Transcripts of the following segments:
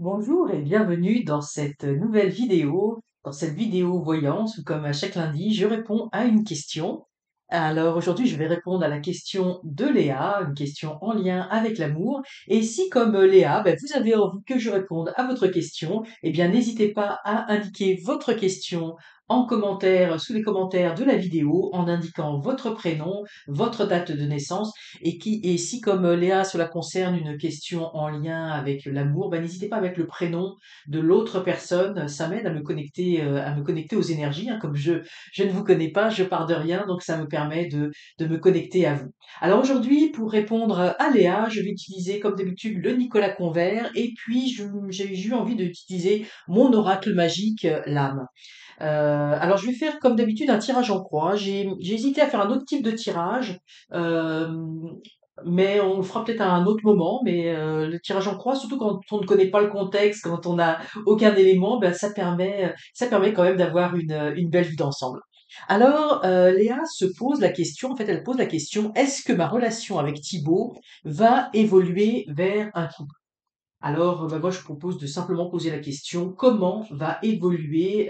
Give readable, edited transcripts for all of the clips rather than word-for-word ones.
Bonjour et bienvenue dans cette nouvelle vidéo, dans cette vidéo voyance où comme à chaque lundi, je réponds à une question. Alors aujourd'hui, je vais répondre à la question de Léa, une question en lien avec l'amour. Et si comme Léa, vous avez envie que je réponde à votre question, eh bien n'hésitez pas à indiquer votre question en commentaire, sous les commentaires de la vidéo, en indiquant votre prénom, votre date de naissance et si, comme Léa, cela concerne une question en lien avec l'amour, n'hésitez pas à mettre le prénom de l'autre personne. Ça m'aide à me connecter aux énergies, hein. Comme je ne vous connais pas, je pars de rien, donc ça me permet de me connecter à vous. Alors aujourd'hui, pour répondre à Léa, je vais utiliser comme d'habitude le Nicolas Convert et puis j'ai eu envie d'utiliser mon oracle magique, l'âme. Alors je vais faire comme d'habitude un tirage en croix. J'ai hésité à faire un autre type de tirage, euh, mais on le fera peut-être à un autre moment. Mais le tirage en croix, surtout quand on ne connaît pas le contexte, quand on n'a aucun élément, ça permet quand même d'avoir une belle vue d'ensemble. Alors Léa se pose la question, en fait elle pose la question, est-ce que ma relation avec Thibaut va évoluer vers un couple? Alors, moi, je propose de simplement poser la question, comment va évoluer,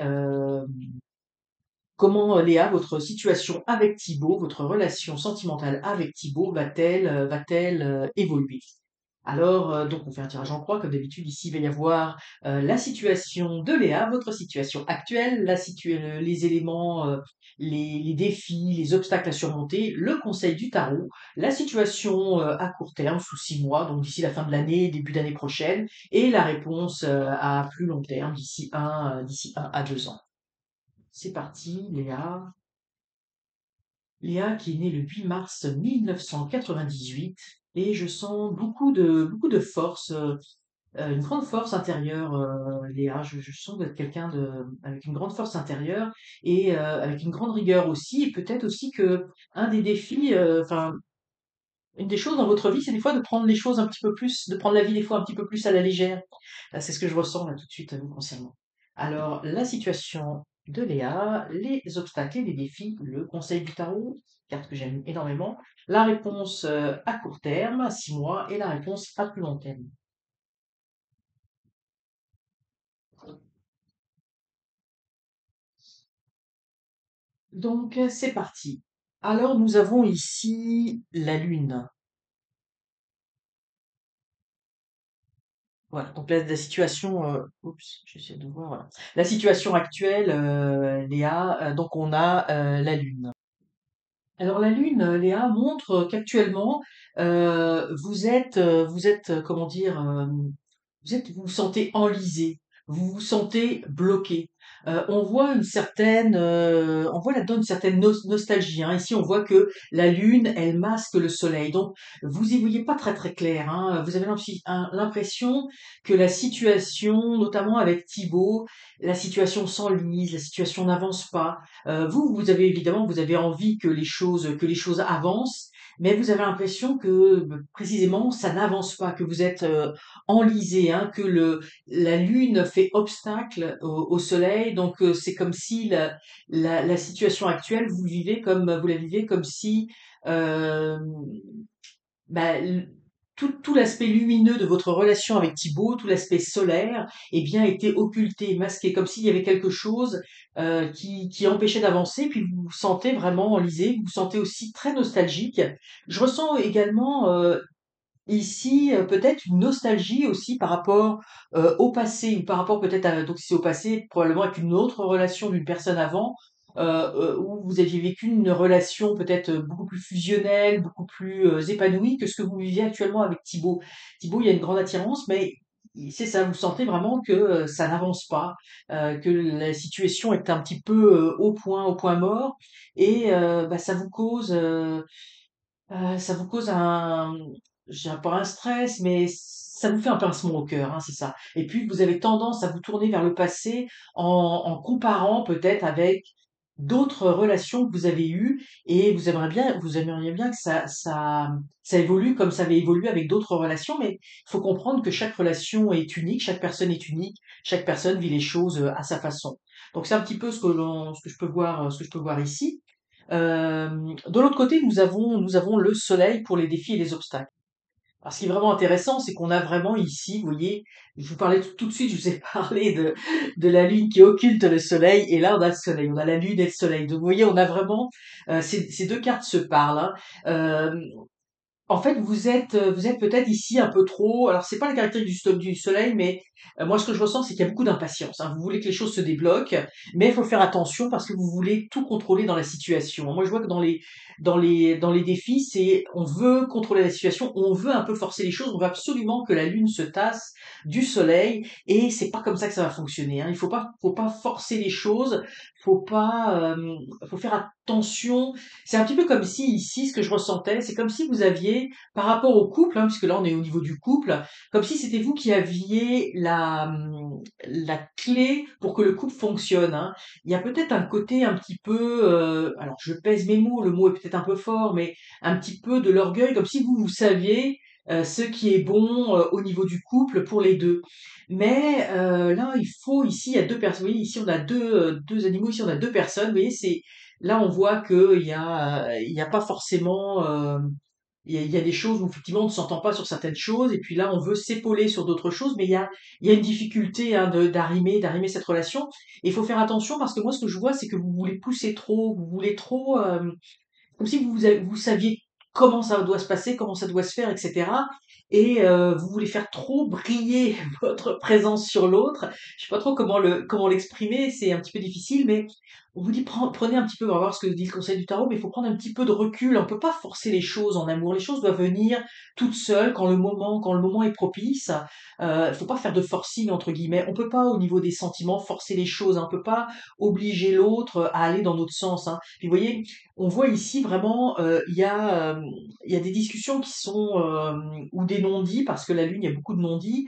comment, Léa, votre situation avec Thibaut, votre relation sentimentale avec Thibaut va-t-elle évoluer? Alors, donc on fait un tirage en croix, comme d'habitude, ici il va y avoir la situation de Léa, votre situation actuelle, les éléments, les défis, les obstacles à surmonter, le conseil du tarot, la situation à court terme, sous 6 mois, donc d'ici la fin de l'année, début d'année prochaine, et la réponse à plus long terme, d'ici 1 à 2 ans. C'est parti, Léa. Léa qui est née le 8 mars 1998 et je sens beaucoup de force, une grande force intérieure, Léa. Je sens d'être quelqu'un avec une grande force intérieure et avec une grande rigueur aussi. Et peut-être aussi que un des défis, enfin, une des choses dans votre vie, c'est des fois de prendre les choses un petit peu plus, de prendre la vie des fois un petit peu plus à la légère. C'est ce que je ressens là tout de suite vous concernant. Alors, la situation de Léa, les obstacles et les défis, le conseil du tarot, carte que j'aime énormément, la réponse à court terme, à 6 mois, et la réponse à plus long terme. Donc, c'est parti. Alors, nous avons ici la Lune. Voilà, donc la situation, oups, j'essaie de voir, voilà. La situation actuelle, Léa, donc on a la Lune. Alors la Lune, Léa, montre qu'actuellement, vous êtes, comment dire, vous vous sentez enlisé, vous vous sentez bloqué. On voit là-dedans une certaine nostalgie, hein. Ici, on voit que la Lune, elle masque le Soleil. Donc, vous y voyez pas très très clair, hein. Vous avez l'impression que la situation, notamment avec Thibaut, la situation s'enlise, la situation n'avance pas. Vous avez évidemment, vous avez envie que les choses avancent, mais vous avez l'impression que précisément ça n'avance pas, que vous êtes enlisé, hein, que la lune fait obstacle au soleil. Donc c'est comme si la situation actuelle, vous la vivez comme si euh, bah, tout l'aspect lumineux de votre relation avec Thibaut, tout l'aspect solaire, eh bien, était occulté, masqué, comme s'il y avait quelque chose qui empêchait d'avancer, puis vous vous sentez vraiment enlisé, vous vous sentez aussi très nostalgique. Je ressens également ici peut-être une nostalgie aussi par rapport au passé, ou par rapport peut-être à, donc si c'est au passé, probablement avec une autre relation d'une personne avant, où vous aviez vécu une relation peut-être beaucoup plus fusionnelle, beaucoup plus épanouie que ce que vous viviez actuellement avec Thibaut. Thibaut, il y a une grande attirance, mais c'est ça, vous sentez vraiment que ça n'avance pas, que la situation est un petit peu au point mort, et ça vous cause j'ai pas un stress, mais ça vous fait un pincement au cœur, hein, c'est ça. Et puis vous avez tendance à vous tourner vers le passé en comparant peut-être avec d'autres relations que vous avez eues, et vous aimeriez bien que ça évolue comme ça avait évolué avec d'autres relations, mais il faut comprendre que chaque relation est unique, chaque personne est unique, chaque personne vit les choses à sa façon. Donc c'est un petit peu ce que je peux voir, ce que je peux voir ici. De l'autre côté, nous avons le soleil pour les défis et les obstacles. Alors, ce qui est vraiment intéressant, c'est qu'on a vraiment ici, vous voyez, je vous parlais tout de suite, je vous ai parlé de la Lune qui occulte le Soleil, et là on a le Soleil, on a la Lune et le Soleil. Donc vous voyez, on a vraiment ces deux cartes se parlent, hein. Euh, En fait, vous êtes peut-être ici un peu trop. Alors, c'est pas la caractéristique du soleil, mais moi, ce que je ressens, c'est qu'il y a beaucoup d'impatience, hein. Vous voulez que les choses se débloquent, mais il faut faire attention parce que vous voulez tout contrôler dans la situation. Moi, je vois que dans les défis, c'est on veut contrôler la situation, on veut un peu forcer les choses, on veut absolument que la lune se tasse du soleil, et c'est pas comme ça que ça va fonctionner, hein. Faut pas forcer les choses, faut faire attention. C'est un petit peu comme si ici, ce que je ressentais, c'est comme si vous aviez, par rapport au couple, hein, puisque là on est au niveau du couple, comme si c'était vous qui aviez la clé pour que le couple fonctionne, hein. Il y a peut-être un côté un petit peu, alors je pèse mes mots, le mot est peut-être un peu fort, mais un petit peu de l'orgueil, comme si vous saviez ce qui est bon au niveau du couple pour les deux. Mais là, il faut, ici, il y a deux personnes, vous voyez, ici on a deux animaux, ici on a deux personnes, vous voyez, c'est là, on voit il y a pas forcément, il y a des choses où effectivement on ne s'entend pas sur certaines choses, et puis là on veut s'épauler sur d'autres choses, mais il y a une difficulté, hein, d'arrimer cette relation. Et il faut faire attention parce que moi ce que je vois, c'est que vous voulez pousser trop, vous voulez trop, comme si vous saviez comment ça doit se passer, comment ça doit se faire, etc. Et vous voulez faire trop briller votre présence sur l'autre. Je sais pas trop comment l'exprimer, c'est un petit peu difficile, mais on vous dit prenez un petit peu, on va voir ce que dit le conseil du tarot, mais il faut prendre un petit peu de recul. On peut pas forcer les choses en amour. Les choses doivent venir toutes seules quand le moment est propice. Il faut pas faire de forcing entre guillemets. On peut pas au niveau des sentiments forcer les choses, hein. On peut pas obliger l'autre à aller dans notre sens, hein. Puis vous voyez, on voit ici vraiment, il y a des discussions qui sont, ou des non-dits, parce que la Lune, il y a beaucoup de non-dits,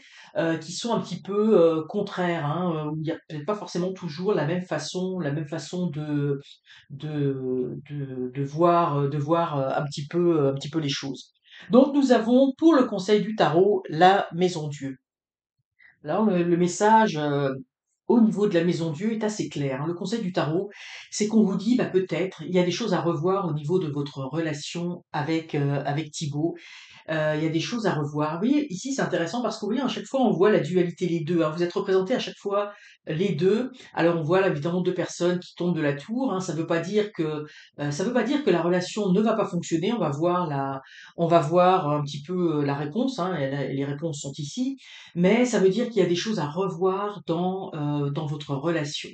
qui sont un petit peu contraires, hein, où il n'y a peut-être pas forcément toujours la même façon de voir un petit peu les choses. Donc nous avons pour le conseil du tarot la Maison Dieu. Alors le message au niveau de la Maison Dieu est assez clair, hein. Le conseil du tarot, c'est qu'on vous dit, bah, peut-être, il y a des choses à revoir au niveau de votre relation avec Thibaut. Il y a des choses à revoir. Vous voyez, ici, c'est intéressant parce que vous voyez, à chaque fois, on voit la dualité, les deux, hein. Vous êtes représentés à chaque fois les deux. Alors, on voit là, évidemment, deux personnes qui tombent de la tour, hein. Ça veut pas dire que la relation ne va pas fonctionner. On va voir un petit peu la réponse, hein, et les réponses sont ici. Mais ça veut dire qu'il y a des choses à revoir dans votre relation.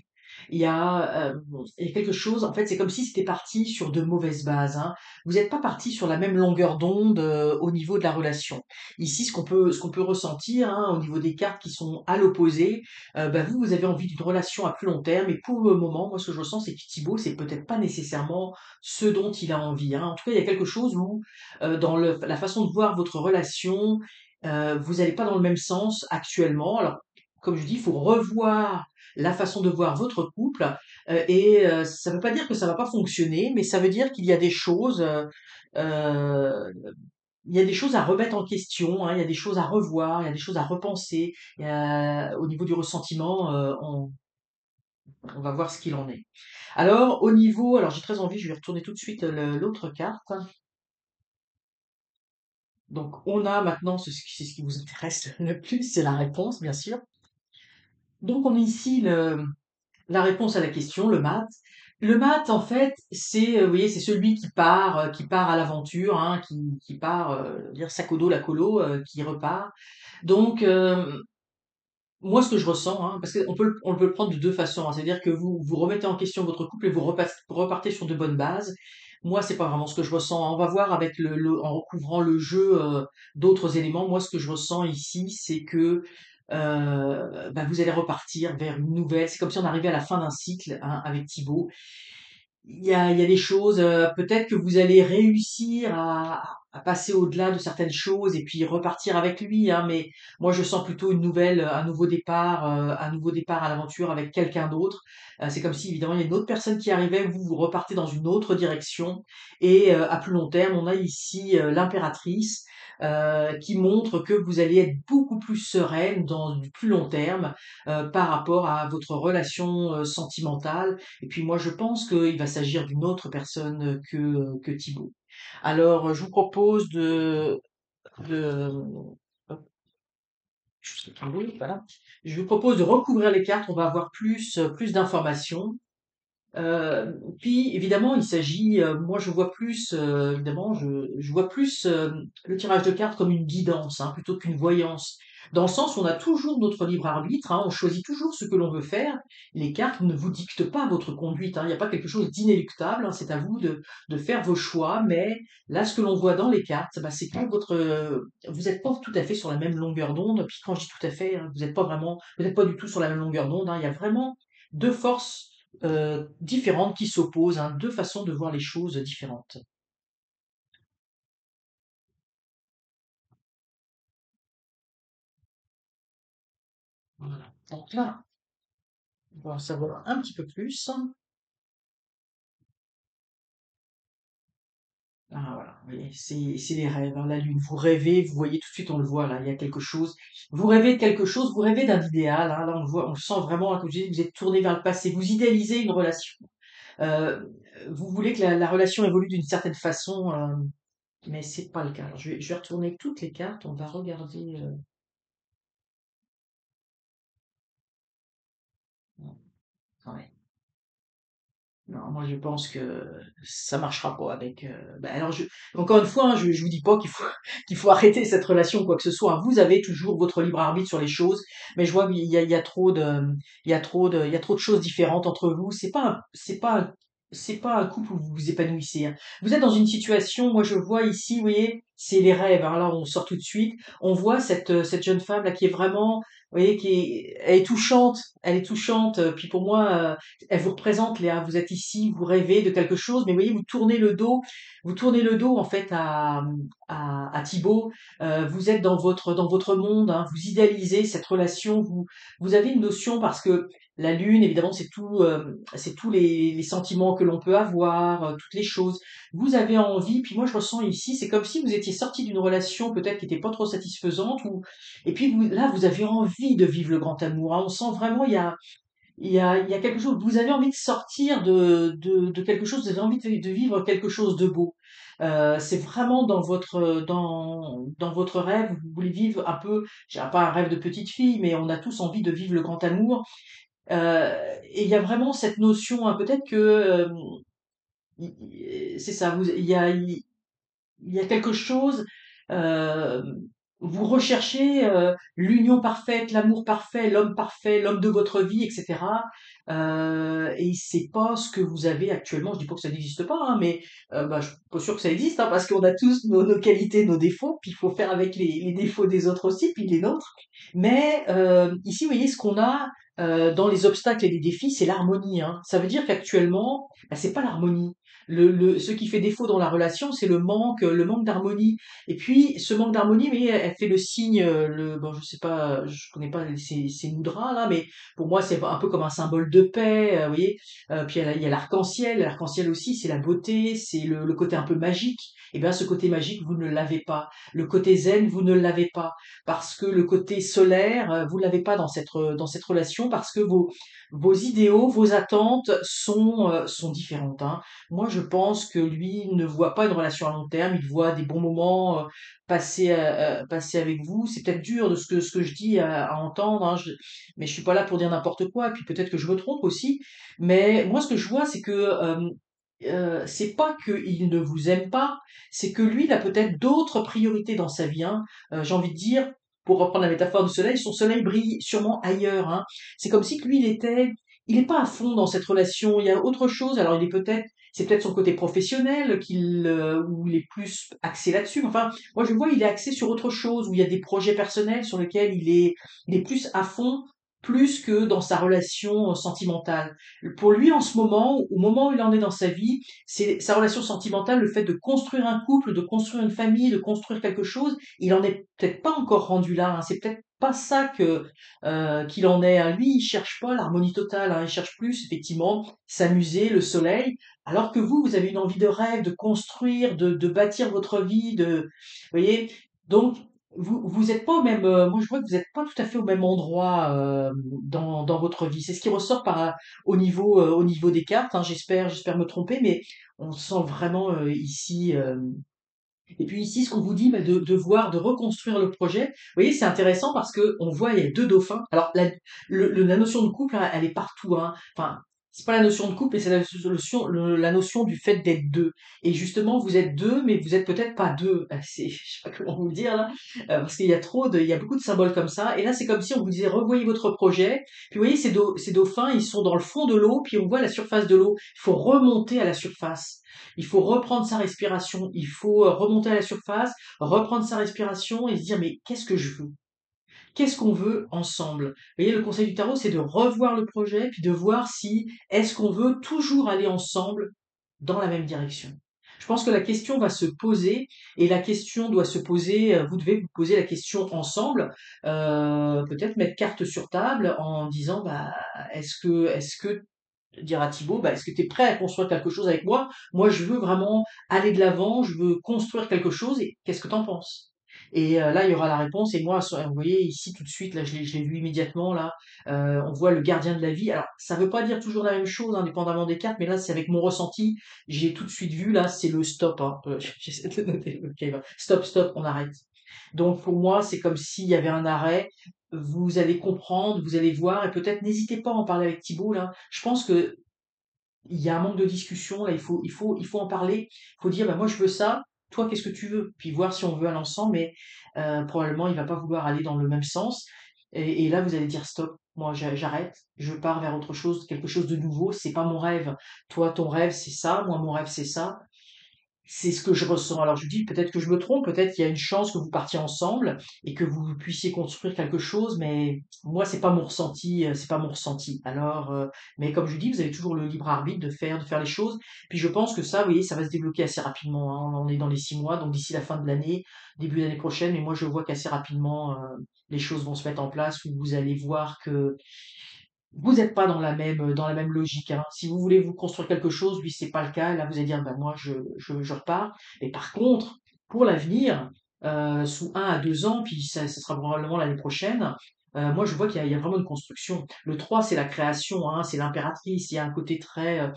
Il y a quelque chose, en fait, c'est comme si c'était parti sur de mauvaises bases, hein. Vous n'êtes pas parti sur la même longueur d'onde au niveau de la relation. Ici, ce qu'on peut ressentir, hein, au niveau des cartes qui sont à l'opposé, bah, vous avez envie d'une relation à plus long terme, et pour le moment, moi, ce que je ressens, c'est que Thibaut, c'est peut-être pas nécessairement ce dont il a envie, hein. En tout cas, il y a quelque chose où, la façon de voir votre relation, vous n'allez pas dans le même sens actuellement. Alors, comme je dis, il faut revoir la façon de voir votre couple, ça ne veut pas dire que ça va pas fonctionner, mais ça veut dire qu'il y a des choses, heu, il y a des choses à remettre en question, hein, il y a des choses à revoir, il y a des choses à repenser. Au niveau du ressentiment, on va voir ce qu'il en est. Alors j'ai très envie, je vais retourner tout de suite l'autre carte. Donc on a maintenant c'est ce qui vous intéresse le plus, c'est la réponse, bien sûr. Donc on a ici la réponse à la question, le mat. Le mat, en fait, vous voyez, c'est celui qui part à l'aventure, hein, qui part, dire sac au dos, la colo, qui repart. Donc, moi, ce que je ressens, hein, parce on peut le prendre de deux façons, hein. C'est-à-dire que vous remettez en question votre couple et vous repartez sur de bonnes bases. Moi, c'est pas vraiment ce que je ressens, hein. On va voir avec en recouvrant le jeu d'autres éléments. Moi, ce que je ressens ici, c'est que bah, vous allez repartir vers une nouvelle. C'est comme si on arrivait à la fin d'un cycle, hein, avec Thibaut. Il y a des choses, peut-être que vous allez réussir à passer au-delà de certaines choses et puis repartir avec lui, hein, mais moi je sens plutôt un nouveau départ à l'aventure avec quelqu'un d'autre. C'est comme si évidemment il y a une autre personne qui arrivait, vous repartez dans une autre direction, et à plus long terme, on a ici l'impératrice qui montre que vous allez être beaucoup plus sereine dans du plus long terme par rapport à votre relation sentimentale. Et puis moi, je pense qu'il va s'agir d'une autre personne que Thibaut. Alors, je vous propose de, hop, oui, voilà. Je vous propose de recouvrir les cartes. On va avoir plus d'informations. Puis évidemment, il s'agit, moi je vois plus, évidemment, je vois plus le tirage de cartes comme une guidance, hein, plutôt qu'une voyance. Dans le sens où on a toujours notre libre arbitre, hein, on choisit toujours ce que l'on veut faire. Les cartes ne vous dictent pas votre conduite, hein, il n'y a pas quelque chose d'inéluctable, hein, c'est à vous de faire vos choix. Mais là, ce que l'on voit dans les cartes, bah, c'est que vous n'êtes pas tout à fait sur la même longueur d'onde. Puis quand je dis tout à fait, hein, vous n'êtes pas du tout sur la même longueur d'onde, hein, il y a vraiment deux forces différentes qui s'opposent, hein, deux façons de voir les choses différentes. Voilà. Donc là, on va en savoir un petit peu plus. Ah voilà, vous voyez, c'est les rêves, hein, la lune. Vous rêvez, vous voyez tout de suite, on le voit là, il y a quelque chose. Vous rêvez de quelque chose, vous rêvez d'un idéal, hein, là on le voit, on le sent vraiment, hein, comme je dis, vous êtes tourné vers le passé, vous idéalisez une relation. Euh, vous voulez que la relation évolue d'une certaine façon, mais c'est pas le cas. Alors, je vais retourner toutes les cartes, on va regarder. Ouais. Non, moi je pense que ça marchera pas avec. Alors encore une fois, hein, je vous dis pas qu'il faut qu'il faut arrêter cette relation ou quoi que ce soit, hein. Vous avez toujours votre libre arbitre sur les choses, mais je vois qu'il y a trop de, il y a trop de choses différentes entre vous. C'est pas un couple où vous vous épanouissez, hein. Vous êtes dans une situation, moi je vois ici, vous voyez, c'est les rêves, hein. Là on sort tout de suite, on voit cette jeune femme là qui est vraiment, vous voyez, elle est touchante, elle est touchante. Puis pour moi. Elle vous représente, Léa. Vous êtes ici, vous rêvez de quelque chose, mais vous voyez, vous tournez le dos en fait à Thibaut. Vous êtes dans votre monde, hein, vous idéalisez cette relation. Vous avez une notion parce que la lune, évidemment, c'est tous les sentiments que l'on peut avoir, toutes les choses. Vous avez envie, puis moi je ressens ici, c'est comme si vous étiez sorti d'une relation peut-être qui n'était pas trop satisfaisante, et puis là vous avez envie de vivre le grand amour, hein. On sent vraiment il y a quelque chose, vous avez envie de sortir de quelque chose, vous avez envie de vivre quelque chose de beau. C'est vraiment dans votre rêve, vous voulez vivre un peu, je dirais pas un rêve de petite fille, mais on a tous envie de vivre le grand amour. Et il y a vraiment cette notion, hein, peut-être que c'est ça, il y a quelque chose, euh, vous recherchez l'union parfaite, l'amour parfait, l'homme de votre vie, etc. Et c'est pas ce que vous avez actuellement. Je dis pas que ça n'existe pas, hein, mais je suis pas sûr que ça existe, hein, parce qu'on a tous nos qualités, nos défauts, puis il faut faire avec les défauts des autres aussi, puis les nôtres. Mais ici, vous voyez, ce qu'on a dans les obstacles et les défis, c'est l'harmonie, hein. Ça veut dire qu'actuellement, c'est pas l'harmonie. Ce qui fait défaut dans la relation, c'est le manque d'harmonie. Et puis, ce manque d'harmonie, mais elle fait le signe, bon, je sais pas, je connais pas ces mudras là, mais pour moi, c'est un peu comme un symbole de paix, vous voyez. Puis il y a l'arc-en-ciel. L'arc-en-ciel aussi, c'est la beauté, c'est le côté un peu magique. Et bien, ce côté magique, vous ne l'avez pas. Le côté zen, vous ne l'avez pas. Parce que le côté solaire, vous l'avez pas dans cette relation, parce que vos idéaux, vos attentes sont différentes, hein. Moi, je pense que lui ne voit pas une relation à long terme, il voit des bons moments passés avec vous. C'est peut-être dur de ce que je dis à entendre, hein, mais je suis pas là pour dire n'importe quoi, et puis peut-être que je me trompe aussi. Mais moi, ce que je vois, c'est que c'est pas qu'il ne vous aime pas, c'est que lui, il a peut-être d'autres priorités dans sa vie, hein. J'ai envie de dire, pour reprendre la métaphore du soleil, son soleil brille sûrement ailleurs, hein. C'est comme si que lui, il est pas à fond dans cette relation. Il y a autre chose. Alors, c'est peut-être son côté professionnel où il est plus axé là-dessus. Enfin, moi, je vois, il est axé sur autre chose, où il y a des projets personnels sur lesquels il est plus à fond, plus que dans sa relation sentimentale. Pour lui, en ce moment, au moment où il en est dans sa vie, c'est sa relation sentimentale, le fait de construire un couple, de construire une famille, de construire quelque chose. Il en est peut-être pas encore rendu là, hein. C'est peut-être pas ça qu'il en est, hein. Lui, il cherche pas l'harmonie totale, hein. Il cherche plus, effectivement, s'amuser, le soleil. Alors que vous avez une envie de rêve, de construire, de bâtir votre vie, vous voyez. Donc, vous êtes pas au même, moi je vois que vous êtes pas tout à fait au même endroit dans votre vie. C'est ce qui ressort au niveau des cartes, hein. J'espère me tromper, mais on sent vraiment ici. Et puis ici, ce qu'on vous dit, bah, de voir, de reconstruire le projet. Vous voyez, c'est intéressant parce que on voit, il y a deux dauphins. Alors, la notion de couple, hein, elle est partout, hein. Enfin, c'est pas la notion de couple, mais c'est la notion du fait d'être deux. Et justement, vous êtes deux, mais vous êtes peut-être pas deux. Je sais pas comment vous le dire là, parce qu'il y a il y a beaucoup de symboles comme ça. Et là, c'est comme si on vous disait, revoyez votre projet. Puis vous voyez, ces dauphins, ils sont dans le fond de l'eau, puis on voit la surface de l'eau. Il faut remonter à la surface. Il faut reprendre sa respiration, il faut remonter à la surface, reprendre sa respiration et se dire mais qu'est-ce que je veux? Qu'est-ce qu'on veut ensemble? Vous voyez, le conseil du tarot, c'est de revoir le projet, puis de voir si est-ce qu'on veut toujours aller ensemble dans la même direction. Je pense que la question va se poser et la question doit se poser, vous devez vous poser la question ensemble, peut-être mettre carte sur table en disant bah est-ce que dire à Thibaut, bah, est-ce que tu es prêt à construire quelque chose avec moi? Moi, je veux vraiment aller de l'avant, je veux construire quelque chose et qu'est-ce que tu en penses? Et là, il y aura la réponse et moi, vous voyez ici tout de suite, là, je l'ai vu immédiatement, là, on voit le gardien de la vie. Alors, ça veut pas dire toujours la même chose, indépendamment des cartes, mais là, c'est avec mon ressenti, j'ai tout de suite vu, là, c'est le stop, hein. J'essaie de le noter. Ok, bah, stop, stop, on arrête. Donc pour moi, c'est comme s'il y avait un arrêt. Vous allez comprendre, vous allez voir, et peut-être n'hésitez pas à en parler avec Thibaut là. Je pense que il y a un manque de discussion là. Il faut en parler. Il faut dire, bah moi je veux ça. Toi, qu'est-ce que tu veux? Puis voir si on veut aller ensemble. Mais probablement, il va pas vouloir aller dans le même sens. Et là, vous allez dire stop. Moi, j'arrête. Je pars vers autre chose, quelque chose de nouveau. C'est pas mon rêve. Toi, ton rêve, c'est ça. Moi, mon rêve, c'est ça. C'est ce que je ressens. Alors je dis peut-être que je me trompe, peut-être qu'il y a une chance que vous partiez ensemble et que vous puissiez construire quelque chose, mais moi c'est pas mon ressenti. Alors, mais comme je dis, vous avez toujours le libre arbitre de faire les choses. Puis je pense que ça, vous voyez, ça va se débloquer assez rapidement, hein. On est dans les 6 mois, donc d'ici la fin de l'année, début d'année prochaine. Mais moi je vois qu'assez rapidement les choses vont se mettre en place où vous allez voir que vous n'êtes pas dans la même logique, hein. Si vous voulez vous construire quelque chose, lui, c'est pas le cas. Là, vous allez dire, ben, moi, je repars. Et par contre, pour l'avenir, sous 1 à 2 ans, puis ça sera probablement l'année prochaine, moi, je vois qu'il y a vraiment une construction. Le 3 c'est la création, hein, c'est l'impératrice. Il y a un côté très,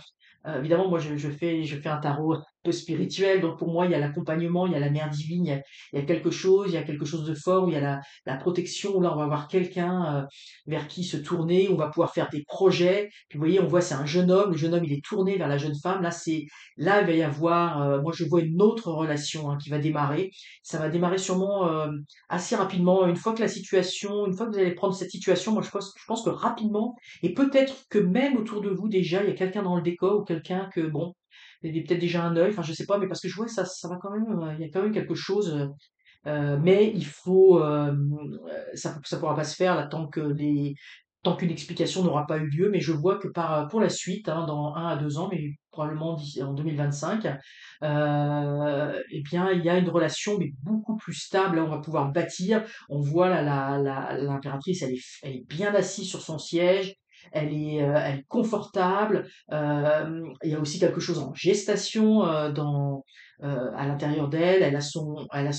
évidemment, moi, je fais un tarot un peu spirituel, donc pour moi, il y a l'accompagnement, il y a la mère divine, il y a quelque chose de fort, où il y a la protection, où là, on va avoir quelqu'un vers qui se tourner, on va pouvoir faire des projets. Puis, vous voyez, on voit, c'est un jeune homme, le jeune homme, il est tourné vers la jeune femme. Là, il va y avoir, moi, je vois une autre relation hein, qui va démarrer. Ça va démarrer sûrement assez rapidement. Une fois que vous allez prendre cette situation, moi, je pense que rapidement, et peut-être que même autour de vous déjà, il y a quelqu'un dans le décor ou quelqu'un que bon, il y a peut-être déjà un œil, enfin je sais pas, mais parce que je vois ça va quand même, il y a quand même quelque chose, mais il faut, ça pourra pas se faire là tant qu'une explication n'aura pas eu lieu. Mais je vois que pour la suite, hein, dans 1 à 2 ans, mais probablement en 2025, eh bien il y a une relation mais beaucoup plus stable. Là, on va pouvoir bâtir. On voit là l'impératrice, elle est bien assise sur son siège. Elle est confortable. Il y a aussi quelque chose en gestation à l'intérieur d'elle. Elle a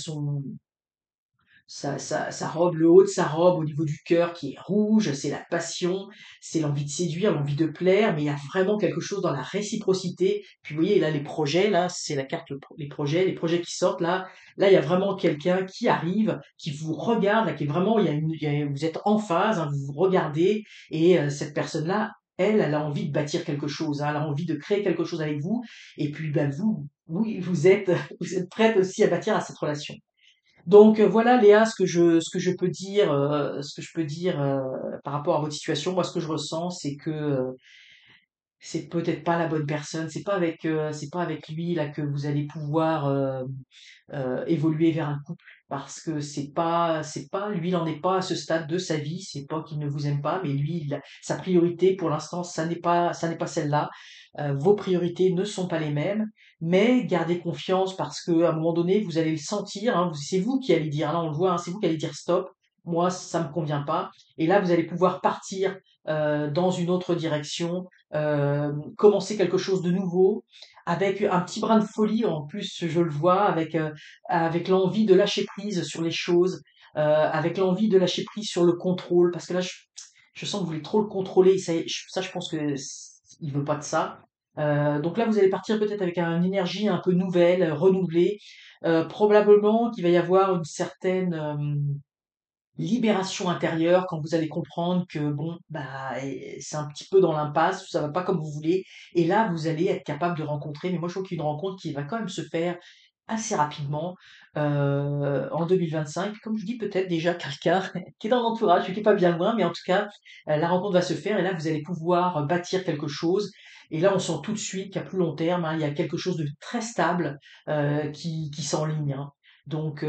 sa robe, le haut de sa robe au niveau du cœur qui est rouge, c'est la passion, c'est l'envie de séduire, l'envie de plaire, mais il y a vraiment quelque chose dans la réciprocité. Puis vous voyez, là, les projets, là, c'est la carte, les projets qui sortent, là, il y a vraiment quelqu'un qui arrive, qui vous regarde, là, qui est vraiment, vous êtes en phase, hein, vous vous regardez, et cette personne-là, elle a envie de bâtir quelque chose, hein, elle a envie de créer quelque chose avec vous, et puis, ben, oui, vous êtes prête aussi à bâtir à cette relation. Donc voilà Léa ce que je peux dire par rapport à votre situation. Moi ce que je ressens c'est que c'est peut-être pas la bonne personne, c'est pas avec lui là que vous allez pouvoir évoluer vers un couple parce que c'est pas lui il en est pas à ce stade de sa vie, c'est pas qu'il ne vous aime pas mais lui sa priorité pour l'instant ça n'est pas celle-là. Vos priorités ne sont pas les mêmes, mais gardez confiance parce que à un moment donné vous allez le sentir, hein, c'est vous qui allez dire là on le voit, hein, c'est vous qui allez dire stop, moi ça me convient pas, et là vous allez pouvoir partir dans une autre direction, commencer quelque chose de nouveau avec un petit brin de folie en plus, je le vois, avec l'envie de lâcher prise sur les choses, avec l'envie de lâcher prise sur le contrôle, parce que là, je sens que vous voulez trop le contrôler. Ça, je pense que il veut pas de ça. Donc là, vous allez partir peut-être avec une énergie un peu nouvelle, renouvelée. Probablement qu'il va y avoir une certaine, libération intérieure quand vous allez comprendre que bon, bah, c'est un petit peu dans l'impasse, ça va pas comme vous voulez et là, vous allez être capable de rencontrer mais moi, je trouve qu'il y a une rencontre qui va quand même se faire assez rapidement, en 2025. Comme je dis, peut-être déjà quelqu'un qui est dans l'entourage, qui est pas bien loin, mais en tout cas, la rencontre va se faire et là, vous allez pouvoir, bâtir quelque chose et là, on sent tout de suite qu'à plus long terme, hein, il y a quelque chose de très stable, qui s'enligne, hein. Donc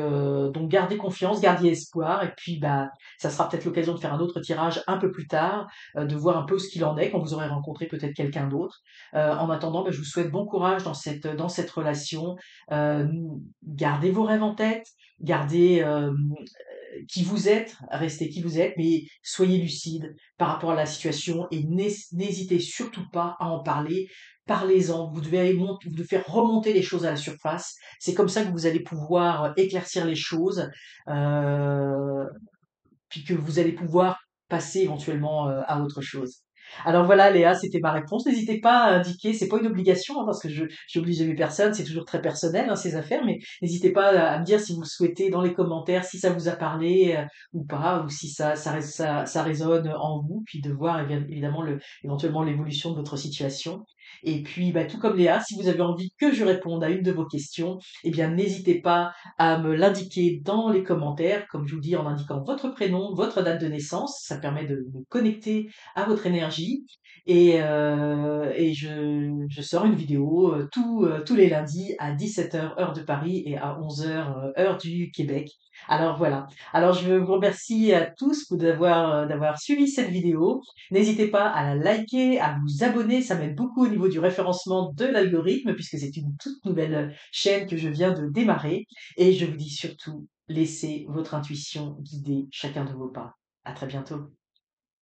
gardez confiance, gardez espoir et puis, bah, ça sera peut-être l'occasion de faire un autre tirage un peu plus tard, de voir un peu ce qu'il en est quand vous aurez rencontré peut-être quelqu'un d'autre. En attendant, bah, je vous souhaite bon courage dans cette relation. Gardez vos rêves en tête, gardez, qui vous êtes, restez qui vous êtes, mais soyez lucide par rapport à la situation et n'hésitez surtout pas à en parler. Parlez-en, vous devez faire remonter les choses à la surface. C'est comme ça que vous allez pouvoir éclaircir les choses. Euh, Puis que vous allez pouvoir passer éventuellement à autre chose. Alors voilà, Léa, c'était ma réponse. N'hésitez pas à indiquer, c'est pas une obligation, hein, parce que je j'oblige jamais personne, c'est toujours très personnel, hein, ces affaires, mais n'hésitez pas à me dire si vous le souhaitez dans les commentaires, si ça vous a parlé ou pas, ou si ça résonne en vous, puis de voir évidemment éventuellement l'évolution de votre situation. Et puis, bah, tout comme Léa, si vous avez envie que je réponde à une de vos questions, eh bien, n'hésitez pas à me l'indiquer dans les commentaires, comme je vous dis, en indiquant votre prénom, votre date de naissance. Ça permet de me connecter à votre énergie. Et je sors une vidéo tous les lundis à 17 h heure de Paris et à 11 h heure du Québec. Alors voilà. Alors je vous remercie à tous d'avoir suivi cette vidéo. N'hésitez pas à la liker, à vous abonner, ça m'aide beaucoup au niveau du référencement de l'algorithme puisque c'est une toute nouvelle chaîne que je viens de démarrer. Et je vous dis surtout, laissez votre intuition guider chacun de vos pas. À très bientôt.